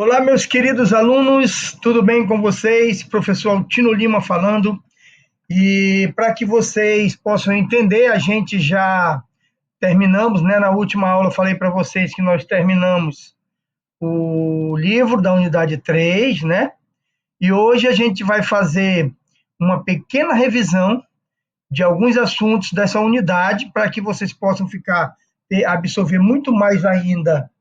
Olá, meus queridos alunos, tudo bem com vocês? Professor Altino Lima falando. E para que vocês possam entender, a gente já terminamos, né? Na última aula eu falei para vocês que nós terminamos o livro da unidade 3, né? E hoje a gente vai fazer uma pequena revisão de alguns assuntos dessa unidade para que vocês possam absorver muito mais ainda,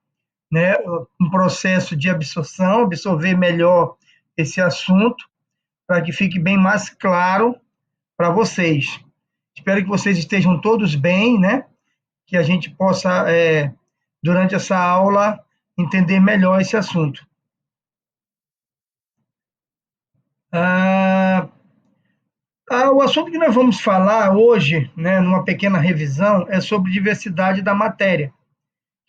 né, um processo de absorção, absorver melhor esse assunto, para que fique bem mais claro para vocês. Espero que vocês estejam todos bem, né? Que a gente possa, durante essa aula, entender melhor esse assunto. O assunto que nós vamos falar hoje, né, numa pequena revisão, é sobre diversidade da matéria,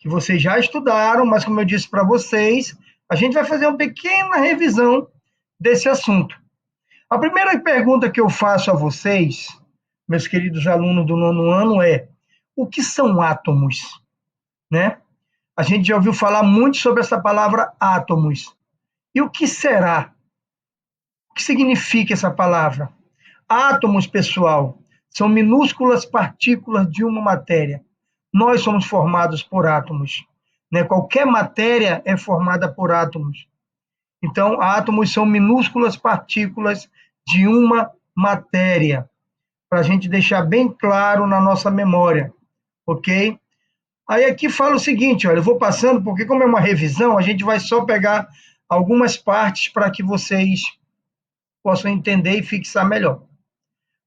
que vocês já estudaram, mas como eu disse para vocês, a gente vai fazer uma pequena revisão desse assunto. A primeira pergunta que eu faço a vocês, meus queridos alunos do 9º ano, é: o que são átomos? Né? A gente já ouviu falar muito sobre essa palavra átomos. E o que será? O que significa essa palavra? Átomos, pessoal, são minúsculas partículas de uma matéria. Nós somos formados por átomos, né? Qualquer matéria é formada por átomos. Então, átomos são minúsculas partículas de uma matéria, para a gente deixar bem claro na nossa memória, ok? Aí aqui fala o seguinte, olha, eu vou passando, porque como é uma revisão, a gente vai só pegar algumas partes para que vocês possam entender e fixar melhor.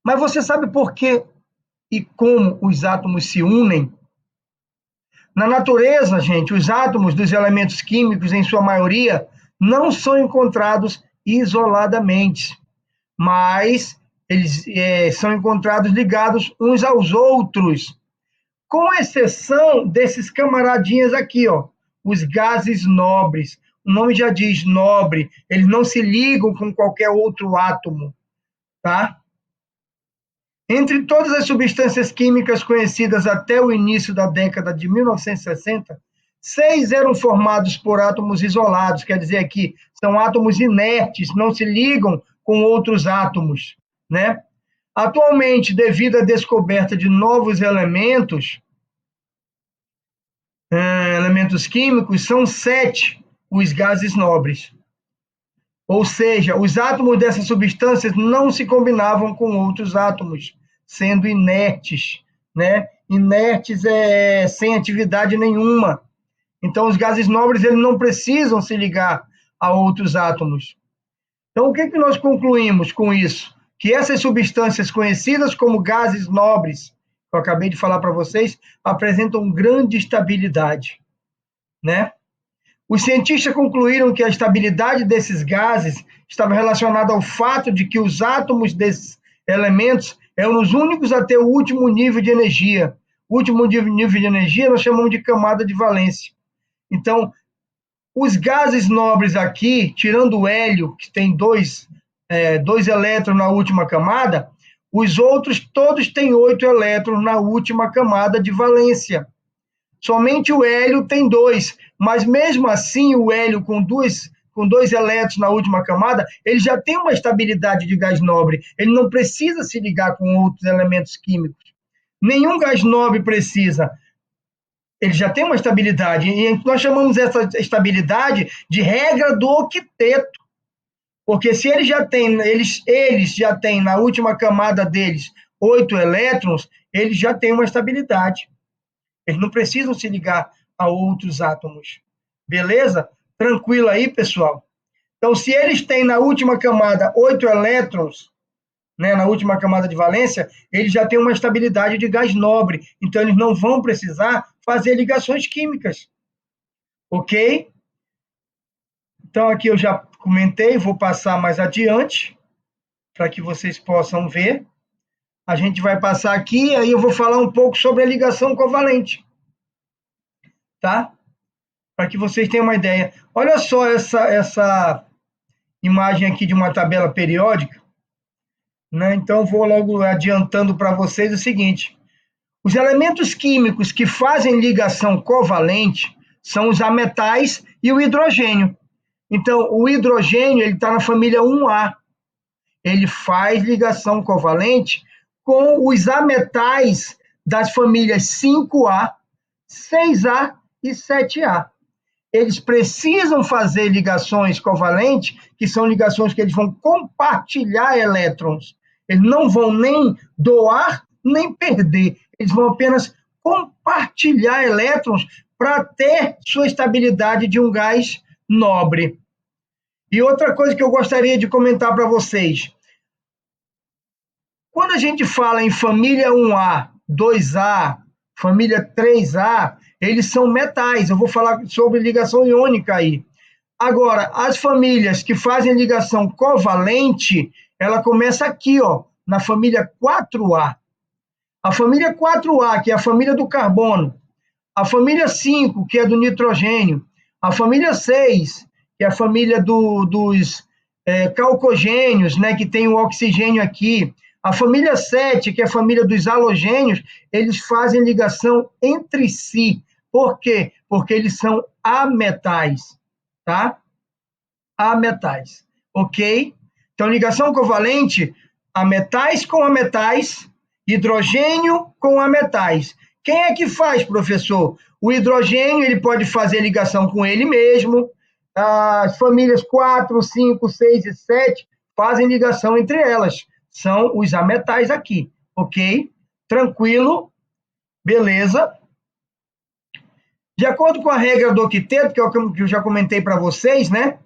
Mas você sabe por que e como os átomos se unem? Na natureza, gente, os átomos dos elementos químicos, em sua maioria, não são encontrados isoladamente, mas eles são encontrados ligados uns aos outros, com exceção desses camaradinhas aqui, ó, os gases nobres. O nome já diz nobre, eles não se ligam com qualquer outro átomo, tá? Entre todas as substâncias químicas conhecidas até o início da década de 1960, 6 eram formados por átomos isolados, quer dizer que são átomos inertes, não se ligam com outros átomos, né? Atualmente, devido à descoberta de novos elementos químicos, são 7 os gases nobres. Ou seja, os átomos dessas substâncias não se combinavam com outros átomos, sendo inertes, né? Inertes é sem atividade nenhuma. Então, os gases nobres eles não precisam se ligar a outros átomos. Então, o que nós concluímos com isso? Que essas substâncias conhecidas como gases nobres, que eu acabei de falar para vocês, apresentam grande estabilidade, né? Os cientistas concluíram que a estabilidade desses gases estava relacionada ao fato de que os átomos desses elementos eram os únicos a ter o último nível de energia. O último nível de energia nós chamamos de camada de valência. Então, os gases nobres aqui, tirando o hélio, que tem dois elétrons na última camada, os outros todos têm 8 elétrons na última camada de valência. Somente o hélio tem 2, mas mesmo assim o hélio com dois elétrons na última camada, ele já tem uma estabilidade de gás nobre, ele não precisa se ligar com outros elementos químicos. Nenhum gás nobre precisa, ele já tem uma estabilidade, e nós chamamos essa estabilidade de regra do octeto, porque se eles já têm na última camada deles 8 elétrons, eles já têm uma estabilidade. Eles não precisam se ligar a outros átomos. Beleza? Tranquilo aí, pessoal? Então, se eles têm na última camada 8 elétrons, né, na última camada de valência, eles já têm uma estabilidade de gás nobre. Então, eles não vão precisar fazer ligações químicas. Ok? Então, aqui eu já comentei, vou passar mais adiante, para que vocês possam ver. A gente vai passar aqui, aí eu vou falar um pouco sobre a ligação covalente. Tá? Para que vocês tenham uma ideia. Olha só essa imagem aqui de uma tabela periódica. Né? Então, vou logo adiantando para vocês o seguinte. Os elementos químicos que fazem ligação covalente são os ametais e o hidrogênio. Então, o hidrogênio ele está na família 1A. Ele faz ligação covalente com os ametais das famílias 5A, 6A e 7A. Eles precisam fazer ligações covalentes, que são ligações que eles vão compartilhar elétrons. Eles não vão nem doar, nem perder. Eles vão apenas compartilhar elétrons para ter sua estabilidade de um gás nobre. E outra coisa que eu gostaria de comentar para vocês. Quando a gente fala em família 1A, 2A, família 3A, eles são metais. Eu vou falar sobre ligação iônica aí. Agora, as famílias que fazem ligação covalente, ela começa aqui, ó, na família 4A. A família 4A, que é a família do carbono, a família 5, que é do nitrogênio, a família 6, que é a família dos calcogênios, né, que tem o oxigênio aqui, a família 7, que é a família dos halogênios, eles fazem ligação entre si. Por quê? Porque eles são ametais, tá? Ametais, ok? Então, ligação covalente, ametais com ametais, hidrogênio com ametais. Quem é que faz, professor? O hidrogênio, ele pode fazer ligação com ele mesmo. As famílias 4, 5, 6 e 7 fazem ligação entre elas. São os ametais aqui, ok? Tranquilo? Beleza? De acordo com a regra do octeto, que é o que eu já comentei para vocês, né?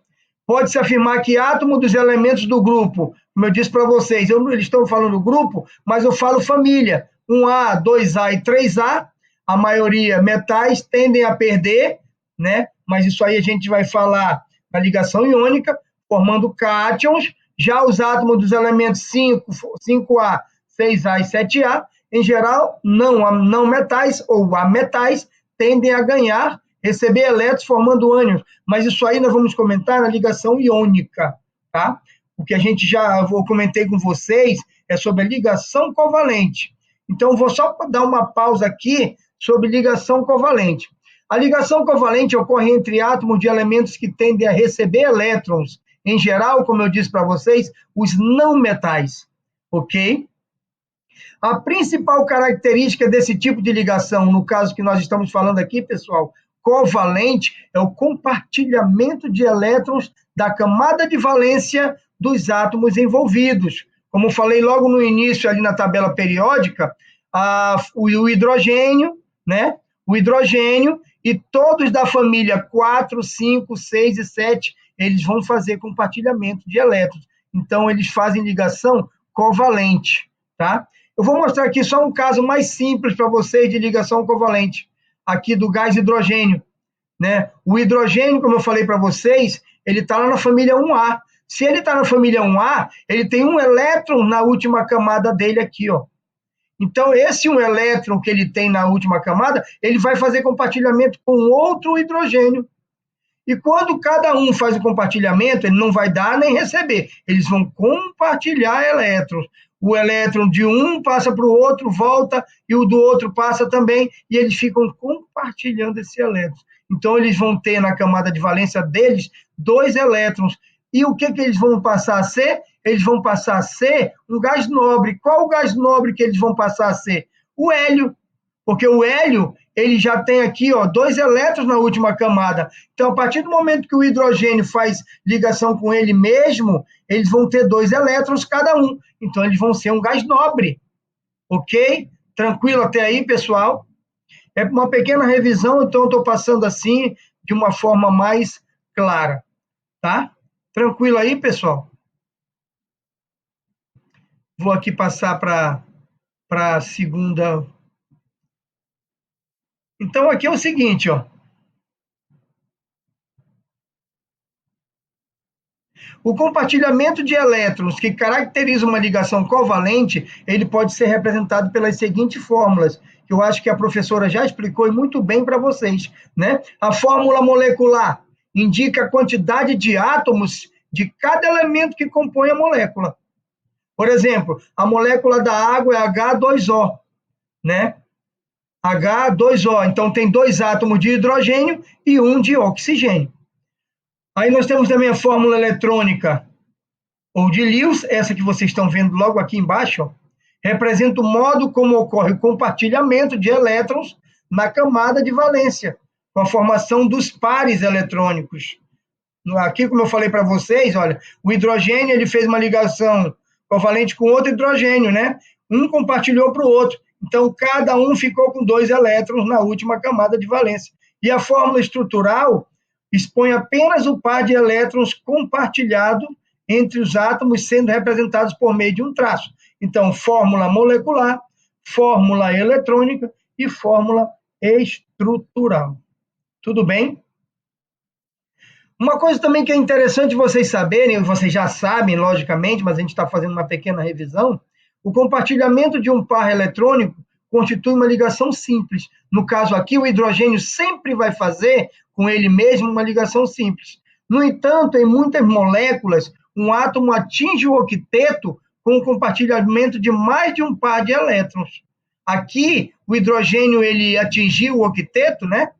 Pode-se afirmar que átomo dos elementos do grupo, como eu disse para vocês, eles estão falando grupo, mas eu falo família. 1A, 2A e 3A, a maioria metais tendem a perder, né? Mas isso aí a gente vai falar na ligação iônica, formando cátions. Já os átomos dos elementos 5A, 6A e 7A, em geral, não metais ou ametais, tendem a ganhar, receber elétrons formando ânions. Mas isso aí nós vamos comentar na ligação iônica, tá? O que a gente eu comentei com vocês é sobre a ligação covalente. Então, vou só dar uma pausa aqui sobre ligação covalente. A ligação covalente ocorre entre átomos de elementos que tendem a receber elétrons, em geral, como eu disse para vocês, os não metais, ok? A principal característica desse tipo de ligação, no caso que nós estamos falando aqui, pessoal, covalente, é o compartilhamento de elétrons da camada de valência dos átomos envolvidos. Como eu falei logo no início, ali na tabela periódica, o hidrogênio, né? O hidrogênio e todos da família 4, 5, 6 e 7, eles vão fazer compartilhamento de elétrons. Então, eles fazem ligação covalente, tá? Eu vou mostrar aqui só um caso mais simples para vocês de ligação covalente, aqui do gás hidrogênio, né? O hidrogênio, como eu falei para vocês, ele está lá na família 1A. Se ele está na família 1A, ele tem um elétron na última camada dele aqui, ó. Então, esse um elétron que ele tem na última camada, ele vai fazer compartilhamento com outro hidrogênio. E quando cada um faz o compartilhamento, ele não vai dar nem receber. Eles vão compartilhar elétrons. O elétron de um passa para o outro, volta, e o do outro passa também, e eles ficam compartilhando esse elétron. Então, eles vão ter na camada de valência deles 2 elétrons. E o que eles vão passar a ser? Eles vão passar a ser um gás nobre. Qual o gás nobre que eles vão passar a ser? O hélio. Porque o hélio, ele já tem aqui, ó, 2 elétrons na última camada. Então, a partir do momento que o hidrogênio faz ligação com ele mesmo, eles vão ter 2 elétrons cada um. Então, eles vão ser um gás nobre. Ok? Tranquilo até aí, pessoal? É uma pequena revisão, então eu estou passando assim, de uma forma mais clara. Tá? Tranquilo aí, pessoal? Vou aqui passar para a segunda. Então, aqui é o seguinte, ó. O compartilhamento de elétrons que caracteriza uma ligação covalente, ele pode ser representado pelas seguintes fórmulas, que eu acho que a professora já explicou muito bem para vocês, né? A fórmula molecular indica a quantidade de átomos de cada elemento que compõe a molécula. Por exemplo, a molécula da água é H2O, né? H2O, então tem 2 átomos de hidrogênio e 1 de oxigênio. Aí nós temos também a fórmula eletrônica ou de Lewis, essa que vocês estão vendo logo aqui embaixo, ó, representa o modo como ocorre o compartilhamento de elétrons na camada de valência, com a formação dos pares eletrônicos. Aqui, como eu falei para vocês, olha, o hidrogênio ele fez uma ligação covalente com outro hidrogênio, né? Um compartilhou para o outro. Então, cada um ficou com 2 elétrons na última camada de valência. E a fórmula estrutural expõe apenas o par de elétrons compartilhado entre os átomos, sendo representados por meio de um traço. Então, fórmula molecular, fórmula eletrônica e fórmula estrutural. Tudo bem? Uma coisa também que é interessante vocês saberem, vocês já sabem, logicamente, mas a gente está fazendo uma pequena revisão, o compartilhamento de um par eletrônico constitui uma ligação simples. No caso aqui, o hidrogênio sempre vai fazer com ele mesmo uma ligação simples. No entanto, em muitas moléculas, um átomo atinge o octeto com o compartilhamento de mais de um par de elétrons. Aqui, o hidrogênio ele atingiu o octeto, né?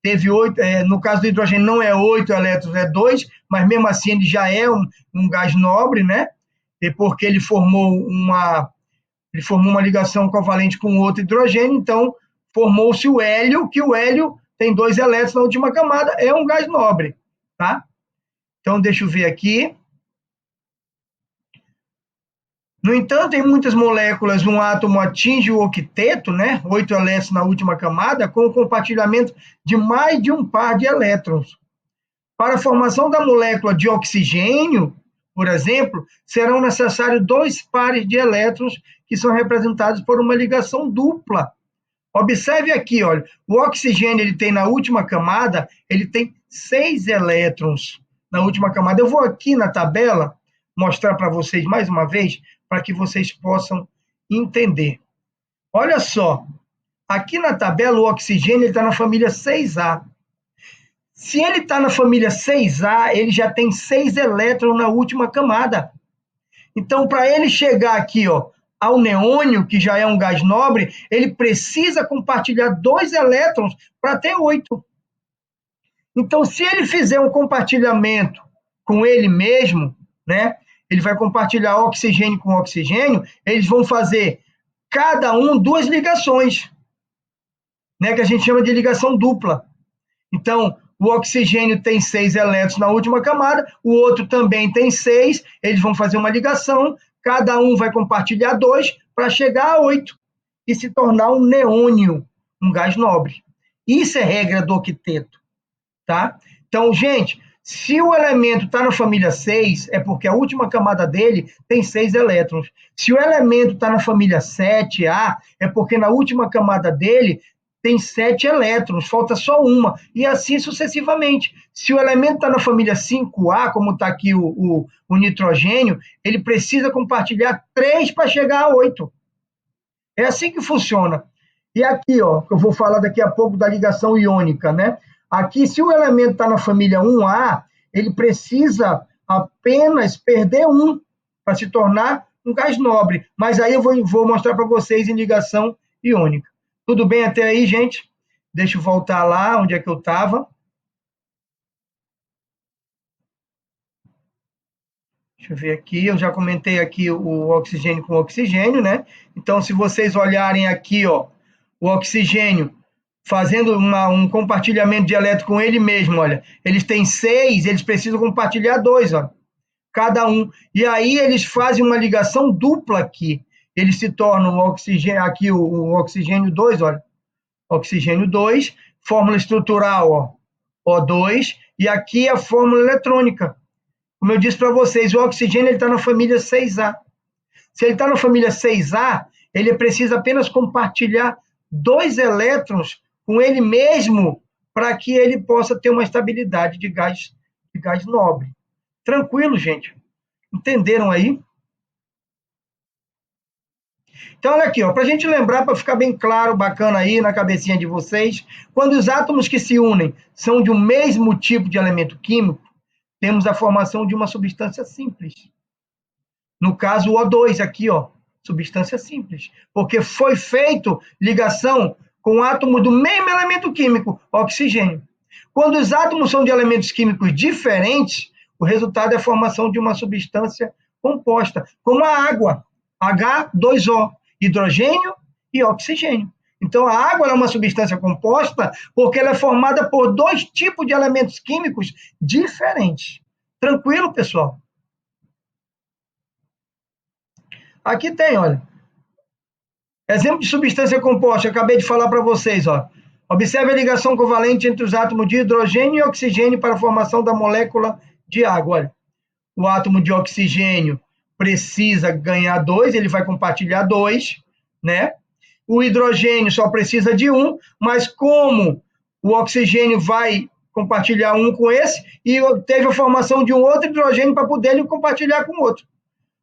Teve 8, no caso do hidrogênio não é 8 elétrons, é 2, mas mesmo assim ele já é um gás nobre, né? E porque ele formou uma ligação covalente com outro hidrogênio, então formou-se o hélio, que o hélio tem 2 elétrons na última camada, é um gás nobre, tá? Então, deixa eu ver aqui. No entanto, em muitas moléculas, um átomo atinge o octeto, né? 8 elétrons na última camada, com o compartilhamento de mais de um par de elétrons. Para a formação da molécula de oxigênio, por exemplo, serão necessários 2 pares de elétrons que são representados por uma ligação dupla. Observe aqui, olha, o oxigênio ele tem na última camada, ele tem 6 elétrons na última camada. Eu vou aqui na tabela mostrar para vocês mais uma vez, para que vocês possam entender. Olha só, aqui na tabela o oxigênio está na família 6A. Se ele está na família 6A, ele já tem 6 elétrons na última camada. Então, para ele chegar aqui, ó, ao neônio, que já é um gás nobre, ele precisa compartilhar 2 elétrons para ter 8. Então, se ele fizer um compartilhamento com ele mesmo, né, ele vai compartilhar oxigênio com oxigênio, eles vão fazer cada um 2 ligações, né, que a gente chama de ligação dupla. Então, o oxigênio tem 6 elétrons na última camada, o outro também tem 6, eles vão fazer uma ligação, cada um vai compartilhar 2 para chegar a 8 e se tornar um neônio, um gás nobre. Isso é regra do octeto, tá? Então, gente, se o elemento está na família 6, é porque a última camada dele tem 6 elétrons. Se o elemento está na família 7A, é porque na última camada dele tem 7 elétrons, falta só uma, e assim sucessivamente. Se o elemento está na família 5A, como está aqui o nitrogênio, ele precisa compartilhar 3 para chegar a 8. É assim que funciona. E aqui, ó, eu vou falar daqui a pouco da ligação iônica, né? Aqui, se o elemento está na família 1A, ele precisa apenas perder 1 para se tornar um gás nobre. Mas aí eu vou mostrar para vocês em ligação iônica. Tudo bem até aí, gente? Deixa eu voltar lá, onde é que eu estava. Deixa eu ver aqui, eu já comentei aqui o oxigênio com oxigênio, né? Então, se vocês olharem aqui, ó, o oxigênio fazendo um compartilhamento de elétron com ele mesmo, olha, eles têm 6, eles precisam compartilhar 2, ó, cada um. E aí eles fazem uma ligação dupla aqui. Eles se tornam o oxigênio, aqui o oxigênio 2, olha, oxigênio 2, fórmula estrutural, ó, O2, e aqui a fórmula eletrônica. Como eu disse para vocês, o oxigênio está na família 6A. Se ele está na família 6A, ele precisa apenas compartilhar 2 elétrons com ele mesmo para que ele possa ter uma estabilidade de gás nobre. Tranquilo, gente? Entenderam aí? Então, olha aqui, para a gente lembrar, para ficar bem claro, bacana aí na cabecinha de vocês, quando os átomos que se unem são de um mesmo tipo de elemento químico, temos a formação de uma substância simples. No caso, o O2 aqui, ó, substância simples, porque foi feito ligação com átomos do mesmo elemento químico, oxigênio. Quando os átomos são de elementos químicos diferentes, o resultado é a formação de uma substância composta, como a água, H2O, hidrogênio e oxigênio. Então, a água é uma substância composta porque ela é formada por dois tipos de elementos químicos diferentes. Tranquilo, pessoal? Aqui tem, olha. Exemplo de substância composta, eu acabei de falar para vocês, ó. Observe a ligação covalente entre os átomos de hidrogênio e oxigênio para a formação da molécula de água. Olha, o átomo de oxigênio precisa ganhar 2, ele vai compartilhar 2, né? O hidrogênio só precisa de 1, mas como o oxigênio vai compartilhar 1 com esse, e teve a formação de um outro hidrogênio para poder ele compartilhar com outro.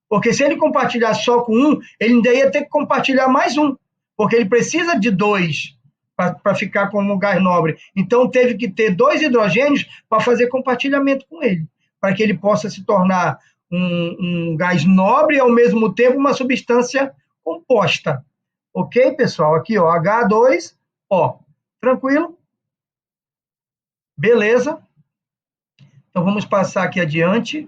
Porque se ele compartilhar só com 1, ele ainda ia ter que compartilhar mais 1, porque ele precisa de 2 para ficar como um gás nobre. Então, teve que ter 2 hidrogênios para fazer compartilhamento com ele, para que ele possa se tornar um gás nobre e, ao mesmo tempo, uma substância composta. Ok, pessoal? Aqui, ó, H2O. Tranquilo? Beleza? Então, vamos passar aqui adiante.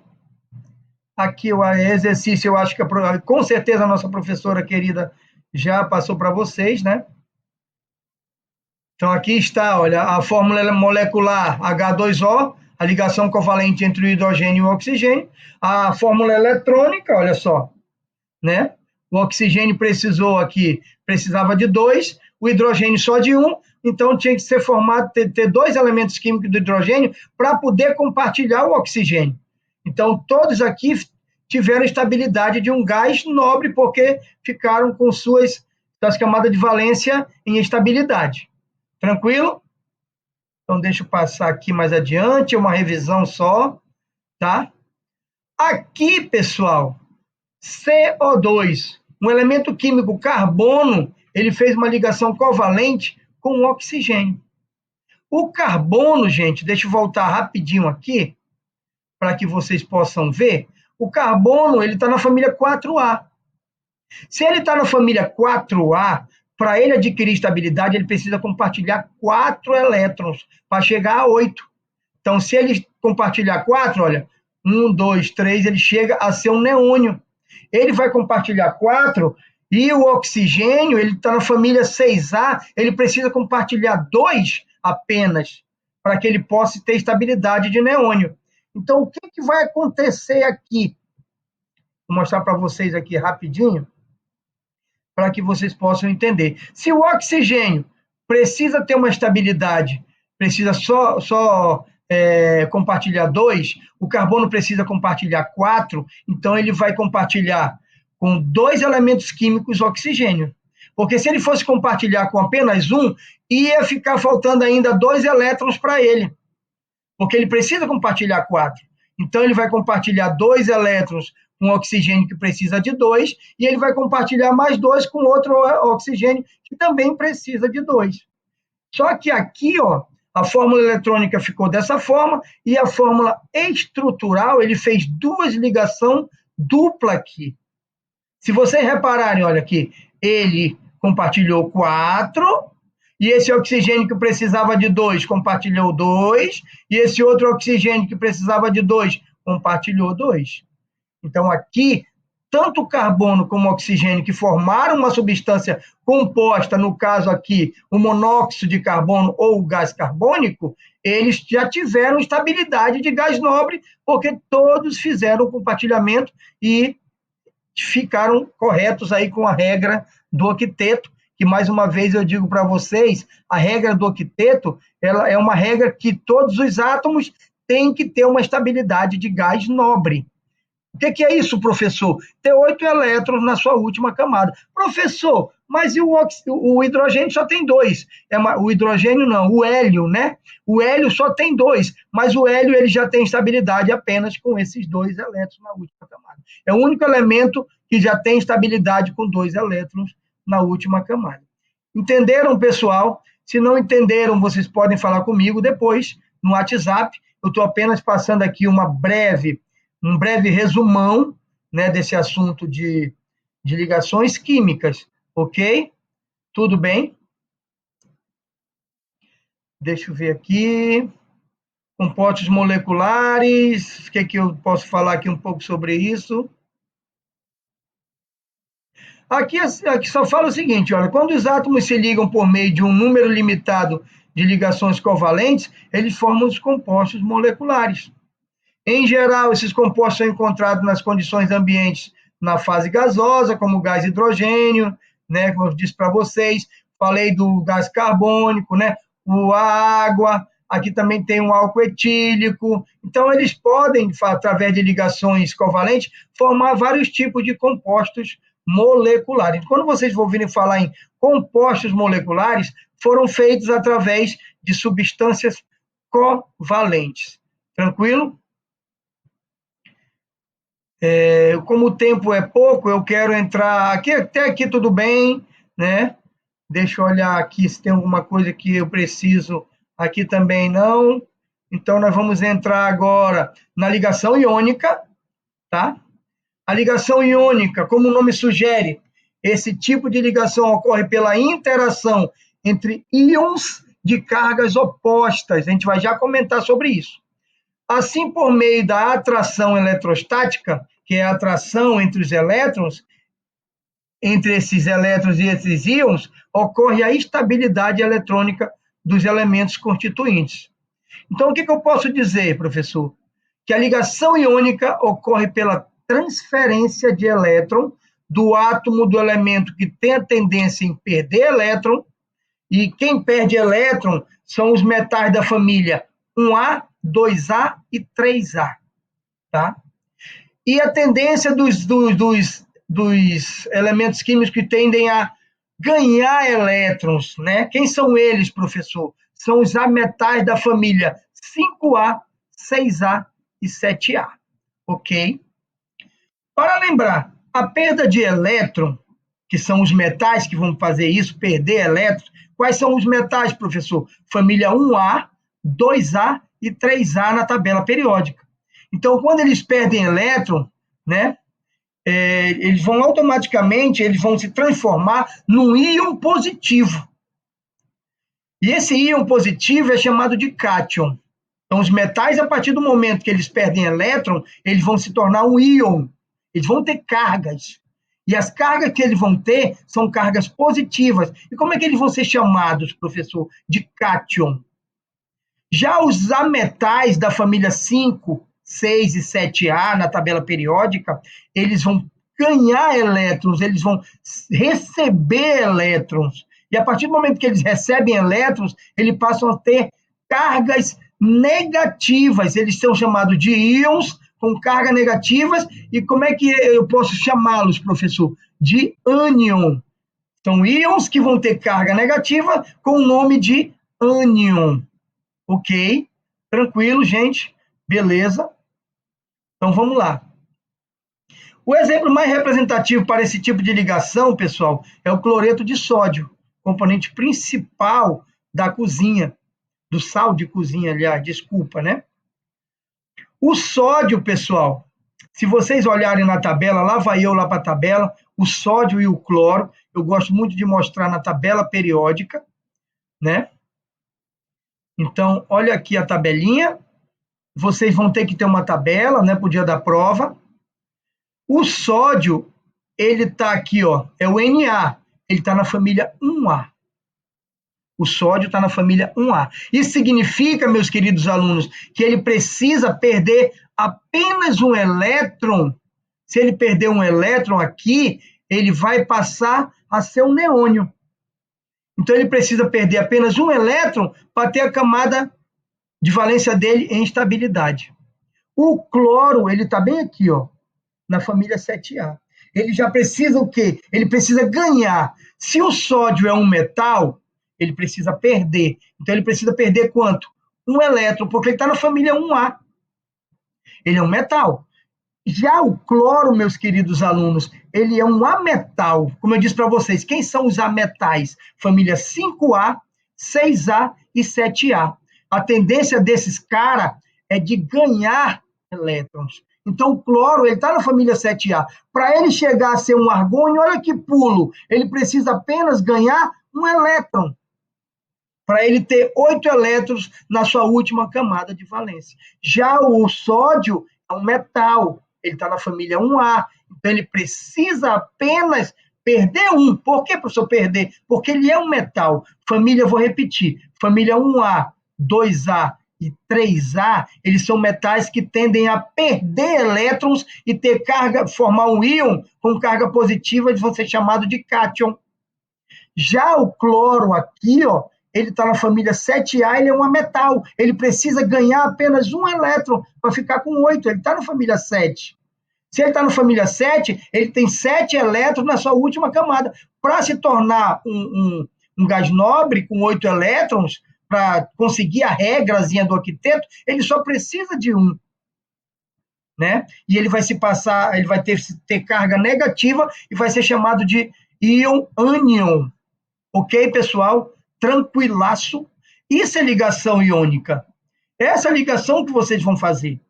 Aqui o exercício, eu acho que com certeza a nossa professora querida já passou para vocês, né? Então, aqui está, olha, a fórmula molecular H2O, a ligação covalente entre o hidrogênio e o oxigênio. A fórmula eletrônica, olha só, né? O oxigênio precisava de 2, o hidrogênio só de 1, então tinha que ser formado, ter 2 elementos químicos do hidrogênio para poder compartilhar o oxigênio. Então, todos aqui tiveram estabilidade de um gás nobre, porque ficaram com suas camadas de valência em estabilidade. Tranquilo? Então, deixa eu passar aqui mais adiante, uma revisão só, tá? Aqui, pessoal, CO2, um elemento químico carbono, ele fez uma ligação covalente com o oxigênio. O carbono, gente, deixa eu voltar rapidinho aqui, para que vocês possam ver. O carbono, ele está na família 4A. Se ele está na família 4A, para ele adquirir estabilidade, ele precisa compartilhar 4 elétrons para chegar a 8. Então, se ele compartilhar 4, olha, 1, 2, 3, ele chega a ser um neônio. Ele vai compartilhar 4 e o oxigênio, ele está na família 6A, ele precisa compartilhar 2 apenas para que ele possa ter estabilidade de neônio. Então, o que vai acontecer aqui? Vou mostrar para vocês aqui rapidinho, para que vocês possam entender. Se o oxigênio precisa ter uma estabilidade, precisa só compartilhar 2, o carbono precisa compartilhar 4, então ele vai compartilhar com 2 elementos químicos oxigênio. Porque se ele fosse compartilhar com apenas 1, ia ficar faltando ainda 2 elétrons para ele. Porque ele precisa compartilhar 4. Então, ele vai compartilhar 2 elétrons com oxigênio que precisa de 2, e ele vai compartilhar mais 2 com outro oxigênio que também precisa de 2. Só que aqui, ó, a fórmula eletrônica ficou dessa forma, e a fórmula estrutural, ele fez 2 ligações dupla aqui. Se vocês repararem, olha aqui, ele compartilhou 4, e esse oxigênio que precisava de 2 compartilhou 2, e esse outro oxigênio que precisava de 2 compartilhou 2. Então, aqui, tanto o carbono como o oxigênio que formaram uma substância composta, no caso aqui, o monóxido de carbono ou o gás carbônico, eles já tiveram estabilidade de gás nobre, porque todos fizeram o compartilhamento e ficaram corretos aí com a regra do octeto, que, mais uma vez, eu digo para vocês, a regra do octeto, ela é uma regra que todos os átomos têm que ter uma estabilidade de gás nobre. O que é isso, professor? Ter 8 elétrons na sua última camada. Professor, mas e o hidrogênio só tem 2. O hidrogênio não, o hélio, né? O hélio só tem 2, mas o hélio ele já tem estabilidade apenas com esses 2 elétrons na última camada. É o único elemento que já tem estabilidade com 2 elétrons na última camada. Entenderam, pessoal? Se não entenderam, vocês podem falar comigo depois no WhatsApp. Eu estou apenas passando aqui um breve resumão, né, desse assunto de ligações químicas, ok? Tudo bem? Deixa eu ver aqui. Compostos moleculares. O que eu posso falar aqui um pouco sobre isso? Aqui só fala o seguinte, olha, quando os átomos se ligam por meio de um número limitado de ligações covalentes, eles formam os compostos moleculares. Em geral, esses compostos são encontrados nas condições ambientes na fase gasosa, como o gás hidrogênio, né, como eu disse para vocês, falei do gás carbônico, né, a água, aqui também tem um álcool etílico. Então, eles podem, através de ligações covalentes, formar vários tipos de compostos moleculares. Quando vocês ouvirem falar em compostos moleculares, foram feitos através de substâncias covalentes. Tranquilo? Como o tempo é pouco, eu quero entrar aqui, até aqui tudo bem, né? Deixa eu olhar aqui se tem alguma coisa que eu preciso, aqui também não. Então, nós vamos entrar agora na ligação iônica, tá? A ligação iônica, como o nome sugere, esse tipo de ligação ocorre pela interação entre íons de cargas opostas. A gente vai já comentar sobre isso. Assim, por meio da atração eletrostática, que é a atração entre os elétrons, entre esses elétrons e esses íons, ocorre a estabilidade eletrônica dos elementos constituintes. Então, o que eu posso dizer, professor? Que a ligação iônica ocorre pela transferência de elétron do átomo do elemento que tem a tendência em perder elétron, e quem perde elétron são os metais da família 1A, 2A e 3A, tá? E a tendência dos elementos químicos que tendem a ganhar elétrons, né? Quem são eles, professor? São os ametais da família 5A, 6A e 7A, ok? Para lembrar, a perda de elétron, que são os metais que vão fazer isso, perder elétrons, quais são os metais, professor? Família 1A, 2A e 3A na tabela periódica. Então, quando eles perdem elétron, né, eles vão automaticamente, eles vão se transformar num íon positivo. E esse íon positivo é chamado de cátion. Então, os metais, a partir do momento que eles perdem elétron, eles vão se tornar um íon. Eles vão ter cargas. E as cargas que eles vão ter são cargas positivas. E como é que eles vão ser chamados, professor? De cátion. Já os ametais da família 5, 6 e 7A, na tabela periódica, eles vão ganhar elétrons, eles vão receber elétrons. E a partir do momento que eles recebem elétrons, eles passam a ter cargas negativas. Eles são chamados de íons com cargas negativas. E como é que eu posso chamá-los, professor? De ânion. São íons que vão ter carga negativa com o nome de ânion. Ok? Tranquilo, gente? Beleza? Então, vamos lá. O exemplo mais representativo para esse tipo de ligação, pessoal, é o cloreto de sódio, componente principal da cozinha, do sal de cozinha, aliás, desculpa, né? O sódio, pessoal, se vocês olharem na tabela, lá vai eu lá para a tabela, o sódio e o cloro, eu gosto muito de mostrar na tabela periódica, né? Então, olha aqui a tabelinha. Vocês vão ter que ter uma tabela, né, para o dia da prova. O sódio, ele está aqui, ó, é o Na. Ele está na família 1A. O sódio está na família 1A. Isso significa, meus queridos alunos, que ele precisa perder apenas um elétron. Se ele perder um elétron aqui, ele vai passar a ser um neônio. Então, ele precisa perder apenas um elétron para ter a camada de valência dele em estabilidade. O cloro, ele está bem aqui, ó, na família 7A. Ele já precisa o quê? Ele precisa ganhar. Se o sódio é um metal, ele precisa perder. Então, ele precisa perder quanto? Um elétron, porque ele está na família 1A. Ele é um metal. Já o cloro, meus queridos alunos, ele é um ametal. Como eu disse para vocês, quem são os ametais? Família 5A, 6A e 7A. A tendência desses caras é de ganhar elétrons. Então, o cloro, ele está na família 7A. Para ele chegar a ser um argônio, olha que pulo. Ele precisa apenas ganhar um elétron. para ele ter 8 elétrons na sua última camada de valência. Já o sódio é um metal, ele está na família 1A, então ele precisa apenas perder um. Por que, professor, perder? Porque ele é um metal. Família, vou repetir, família 1A, 2A e 3A, eles são metais que tendem a perder elétrons e ter carga, formar um íon com carga positiva, eles vão ser chamados de cátion. Já o cloro aqui, ó, ele está na família 7A, ele é um ametal, ele precisa ganhar apenas um elétron para ficar com 8, ele está na família 7. Se ele está na família 7, ele tem 7 elétrons na sua última camada. Para se tornar um gás nobre com 8 elétrons, para conseguir a regrazinha do octeto, ele só precisa de um. Né? E ele vai se passar, ele vai ter carga negativa e vai ser chamado de íon ânion. Ok, pessoal? Tranquilaço. Isso é ligação iônica. Essa ligação que vocês vão fazer.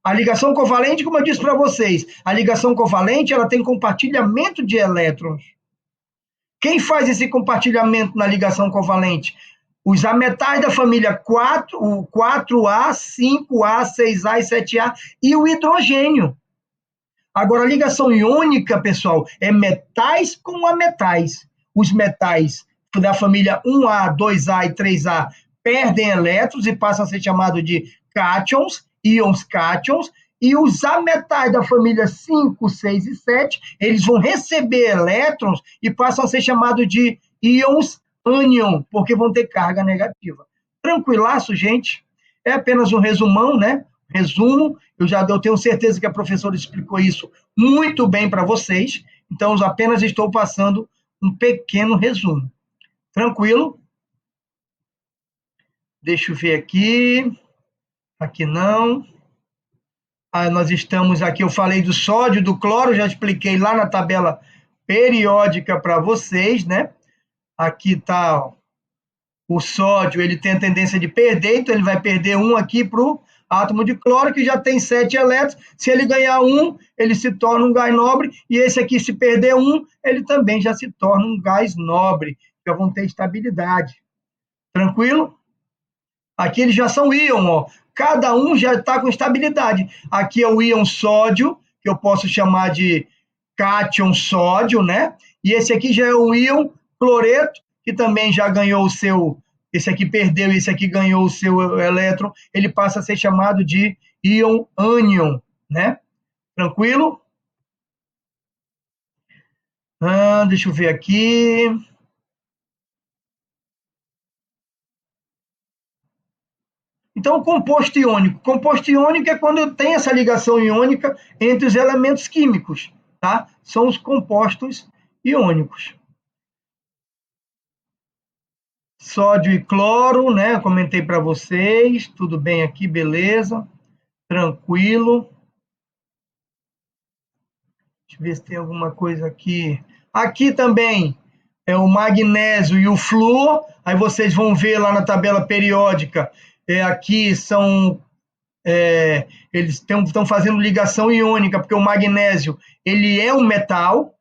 A ligação covalente, como eu disse para vocês, a ligação covalente ela tem compartilhamento de elétrons. Quem faz esse compartilhamento na ligação covalente? Os ametais da família 4, o 4A, 5A, 6A e 7A e o hidrogênio. Agora, a ligação iônica, pessoal, é metais com ametais. Os metais da família 1A, 2A e 3A perdem elétrons e passam a ser chamados de cátions, íons cátions, e os ametais da família 5, 6 e 7, eles vão receber elétrons e passam a ser chamados de íons ânion, porque vão ter carga negativa. Tranquilaço, gente? É apenas um resumão, né? Resumo, eu tenho certeza que a professora explicou isso muito bem para vocês, então eu apenas estou passando um pequeno resumo. Tranquilo? Deixa eu ver aqui. Aqui não. Nós estamos aqui, eu falei do sódio, do cloro, já expliquei lá na tabela periódica para vocês, né? Aqui está o sódio, ele tem a tendência de perder, então ele vai perder um aqui para o átomo de cloro, que já tem 7 elétrons. Se ele ganhar um, ele se torna um gás nobre, e esse aqui, se perder um, ele também já se torna um gás nobre, já vão ter estabilidade. Tranquilo? Aqui eles já são íon, ó. Cada um já está com estabilidade. Aqui é o íon sódio, que eu posso chamar de cátion sódio, né? E esse aqui já é o íon cloreto, que também já ganhou o seu... Esse aqui perdeu e esse aqui ganhou o seu elétron. Ele passa a ser chamado de íon ânion, né? Tranquilo? Deixa eu ver aqui... Então, composto iônico. Composto iônico é quando tem essa ligação iônica entre os elementos químicos, tá? São os compostos iônicos. Sódio e cloro, né? Eu comentei para vocês. Tudo bem aqui, beleza. Tranquilo. Deixa eu ver se tem alguma coisa aqui. Aqui também é o magnésio e o flúor. Aí vocês vão ver lá na tabela periódica. Aqui são... eles estão fazendo ligação iônica, porque o magnésio ele é um metal,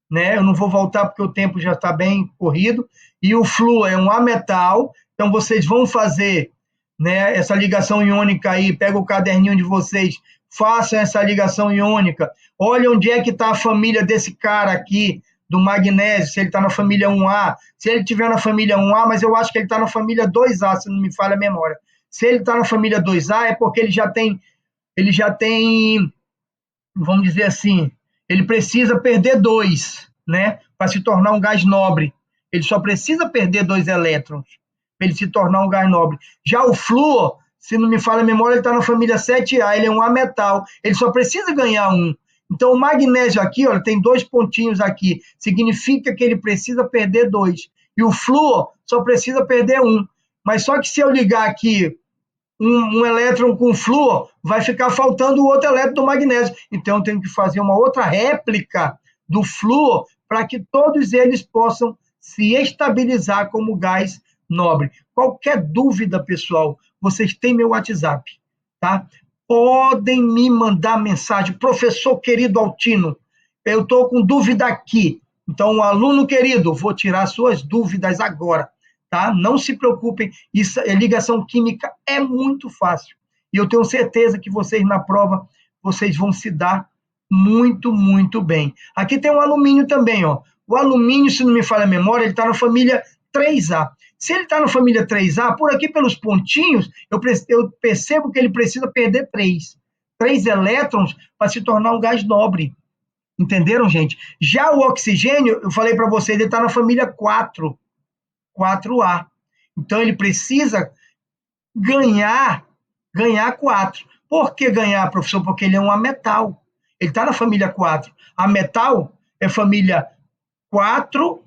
né? Eu não vou voltar porque o tempo já está bem corrido. E o flúor é um ametal. Então, vocês vão fazer, né, essa ligação iônica aí. Pega o caderninho de vocês, façam essa ligação iônica. Olha onde é que está a família desse cara aqui, do magnésio, se ele está na família 1A. Se ele estiver na família 1A, mas eu acho que ele está na família 2A, se não me falha a memória. Se ele está na família 2A, é porque ele já tem, vamos dizer assim, ele precisa perder 2, né, para se tornar um gás nobre. Ele só precisa perder 2 elétrons para ele se tornar um gás nobre. Já o flúor, se não me falha a memória, ele está na família 7A, ele é um ametal, ele só precisa ganhar um. Então, o magnésio aqui, olha, tem 2 pontinhos aqui, significa que ele precisa perder 2. E o flúor só precisa perder 1. Mas só que se eu ligar aqui um elétron com flúor, vai ficar faltando o outro elétron do magnésio. Então, eu tenho que fazer uma outra réplica do flúor para que todos eles possam se estabilizar como gás nobre. Qualquer dúvida, pessoal, vocês têm meu WhatsApp, tá? Podem me mandar mensagem. Professor querido Altino, eu estou com dúvida aqui. Então, aluno querido, vou tirar suas dúvidas agora. tá? Não se preocupem, isso, ligação química é muito fácil. E eu tenho certeza que vocês, na prova, vocês vão se dar muito, muito bem. Aqui tem o alumínio também, ó. O alumínio, se não me falha a memória, ele está na família 3A. Se ele está na família 3A, por aqui pelos pontinhos, eu percebo que ele precisa perder 3 elétrons para se tornar um gás nobre. Entenderam, gente? Já o oxigênio, eu falei para vocês, ele está na família 4A. Então, ele precisa ganhar 4. Por que ganhar, professor? Porque ele é um ametal. Ele está na família 4. A metal é família 4.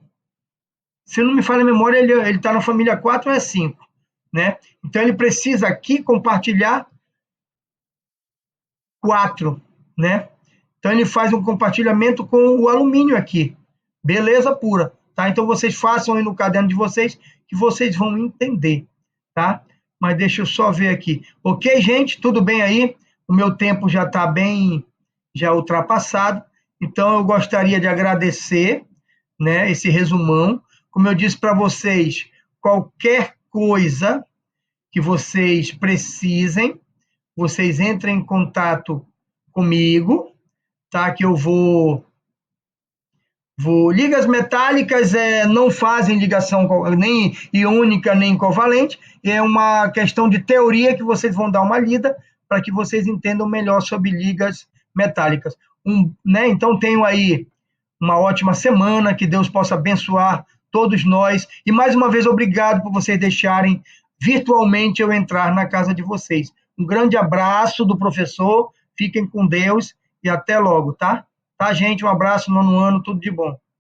Se não me falha a memória, ele está na família 4 ou é 5. Né? Então, ele precisa aqui compartilhar 4. Né? Então, ele faz um compartilhamento com o alumínio aqui. Beleza pura. Tá? Então, vocês façam aí no caderno de vocês, que vocês vão entender. Tá? Mas deixa eu só ver aqui. Ok, gente? Tudo bem aí? O meu tempo já está bem já ultrapassado. Então, eu gostaria de agradecer, né, esse resumão. Como eu disse para vocês, qualquer coisa que vocês precisem, vocês entrem em contato comigo, tá? Que eu vou... Ligas metálicas não fazem ligação nem iônica, nem covalente, é uma questão de teoria que vocês vão dar uma lida para que vocês entendam melhor sobre ligas metálicas. Né? Então, tenho aí uma ótima semana, que Deus possa abençoar todos nós, e mais uma vez, obrigado por vocês deixarem virtualmente eu entrar na casa de vocês. Um grande abraço do professor, fiquem com Deus, e até logo, tá? Tá, gente? Um abraço, 9º ano, tudo de bom.